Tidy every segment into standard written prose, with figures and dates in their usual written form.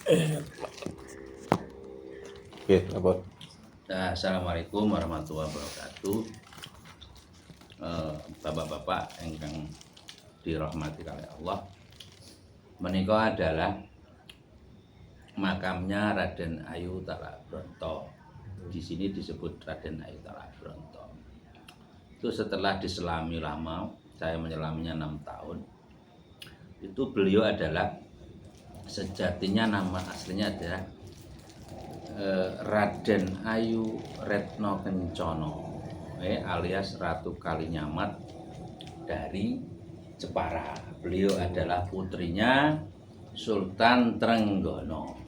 Oke, apa? Assalamualaikum warahmatullahi wabarakatuh. Bapak-bapak ingkang dirahmati oleh Allah, menika adalah makamnya Raden Ayu Talabronto. Di sini disebut Raden Ayu Talabronto. Itu setelah diselami lama, saya menyelaminya 6 tahun. Itu beliau adalah sejatinya nama aslinya adalah Raden Ayu Retno Kencono, alias Ratu Kalinyamat dari Jepara. Beliau adalah putrinya Sultan Trenggono.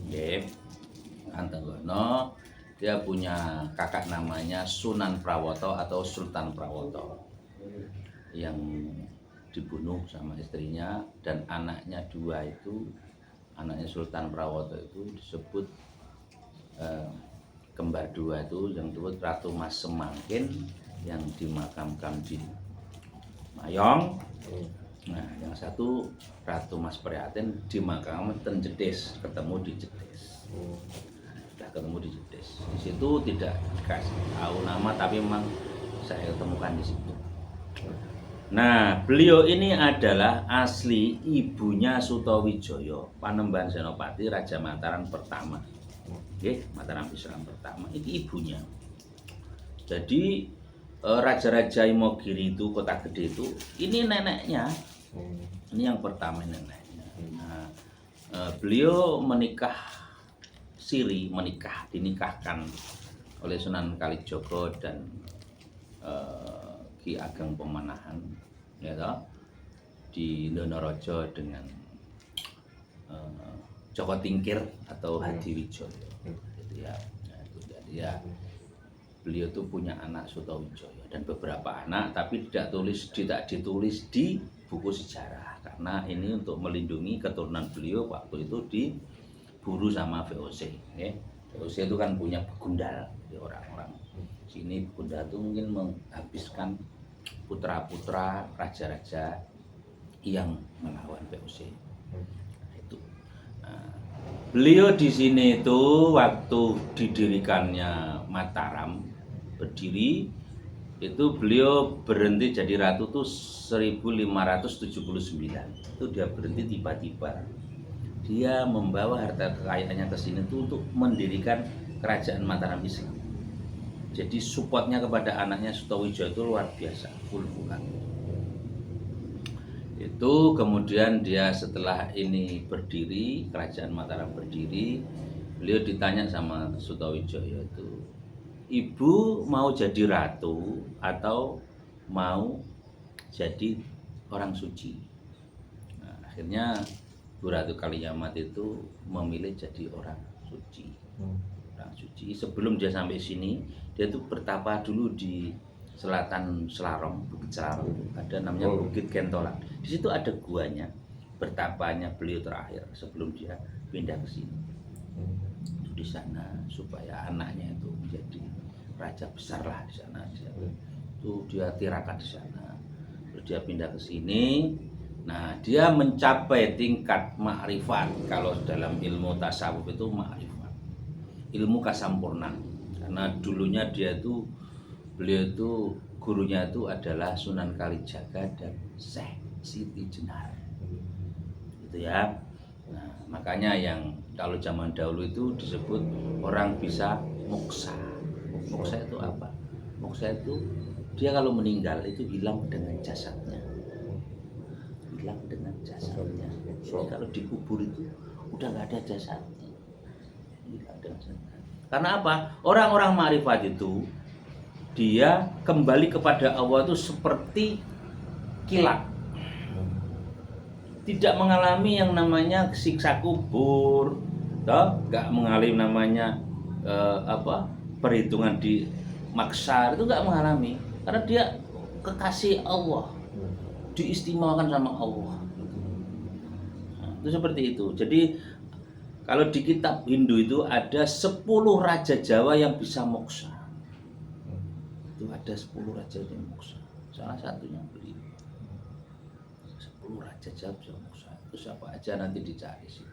Sultan Trenggono, dia punya kakak namanya Sunan Prawoto atau Sultan Prawoto yang dibunuh sama istrinya, dan anaknya dua itu, anaknya Sultan Prawoto itu disebut kembar dua itu, yang disebut Ratu Mas Semangkin yang dimakamkan di Mayong. Nah, yang satu Ratu Mas Prihatin dimakamkan di Jedes, ketemu di Jedes. Sudah ketemu di Jedes. Di situ tidak dikasih tahu nama, tapi memang saya temukan di situ. Nah, beliau ini adalah asli ibunya Sutowijoyo, Panembahan Senopati Raja Mataram pertama. Mataram Islam pertama, ini ibunya. Jadi Raja-Raja Imogiri itu, kota gede itu, ini neneknya. Ini yang pertama neneknya. Nah, beliau menikah siri, dinikahkan oleh Sunan Kalijogo dan Ki Ageng Pemanahan, ya toh, di Donorojo dengan Joko Tingkir atau Hadiwijoyo. Gitu ya. Nah, itu jadi ya, beliau tuh punya anak Sutowijoyo dan beberapa anak, tapi tidak ditulis di buku sejarah, karena ini untuk melindungi keturunan beliau waktu itu diburu sama VOC. VOC itu kan punya begundal, orang-orang sini begundal itu mungkin menghabiskan putra-putra raja-raja yang melawan VOC. Itu. Nah, beliau di sini itu waktu didirikannya Mataram berdiri, itu beliau berhenti jadi ratu tuh 1579. Itu dia berhenti tiba-tiba. Dia membawa harta kekayaannya ke sini tuh untuk mendirikan kerajaan Mataram Islam. Jadi supportnya kepada anaknya Sutowijoyo itu luar biasa, full. Itu kemudian dia setelah ini berdiri, kerajaan Mataram berdiri, beliau ditanya sama Sutowijoyo itu, ibu mau jadi ratu atau mau jadi orang suci? Nah, akhirnya Bu Ratu Kalinyamat itu memilih jadi orang suci. Orang suci. Sebelum dia sampai sini, dia tuh bertapa dulu di selatan Selarong, Bukit Selarong, ada namanya Bukit Kentolan. Di situ ada guanya, bertapanya beliau terakhir sebelum dia pindah ke sini. Itu di sana supaya anaknya itu menjadi raja besar lah di sana. Itu dia tirakat di sana. Terus dia pindah ke sini. Nah, dia mencapai tingkat ma'rifat. Kalau dalam ilmu tasawuf itu ma'rifat, ilmu kasampurnaan. Karena dulunya beliau itu gurunya itu adalah Sunan Kalijaga dan Syekh Siti Jenar. Itu ya. Nah, makanya yang kalau zaman dahulu itu disebut orang bisa moksa. Moksa itu apa? Moksa itu dia kalau meninggal itu hilang dengan jasadnya. Hilang dengan jasadnya. Jadi kalau dikubur itu udah nggak ada jasadnya. Karena apa? Orang-orang ma'rifat itu dia kembali kepada Allah itu seperti kilat. Tidak mengalami yang namanya siksa kubur, toh, nggak mengalami namanya perhitungan di maksar, itu nggak mengalami, karena dia kekasih Allah, diistimewakan sama Allah. Nah, itu seperti itu. Jadi kalau di kitab Hindu itu ada 10 raja Jawa yang bisa moksa. Itu ada 10 raja yang moksa. Salah satunya beliau. 10 raja Jawa bisa moksa. Itu siapa aja nanti dicari sih.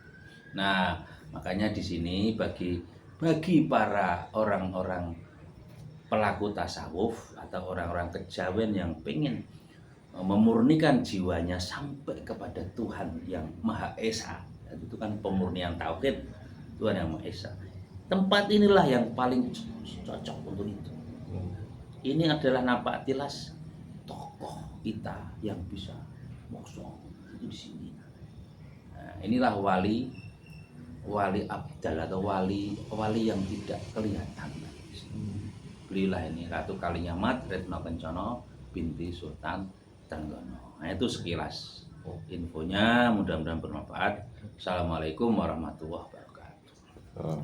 Nah, makanya di sini bagi para orang-orang pelaku tasawuf atau orang-orang kejawen yang pengen memurnikan jiwanya sampai kepada Tuhan yang Maha Esa, itu kan pemurnian tauhid, Tuhan yang Maha Esa. Tempat inilah yang paling cocok untuk itu. Ini adalah napak tilas tokoh kita yang bisa mokso itu di sini. Nah, inilah wali abdal atau wali yang tidak kelihatan. Belilah ini Ratu Kalinyamat Retno Kencana binti Sultan Trenggono. Nah, itu sekilas infonya, mudah-mudahan bermanfaat. Assalamualaikum warahmatullahi wabarakatuh. Oh,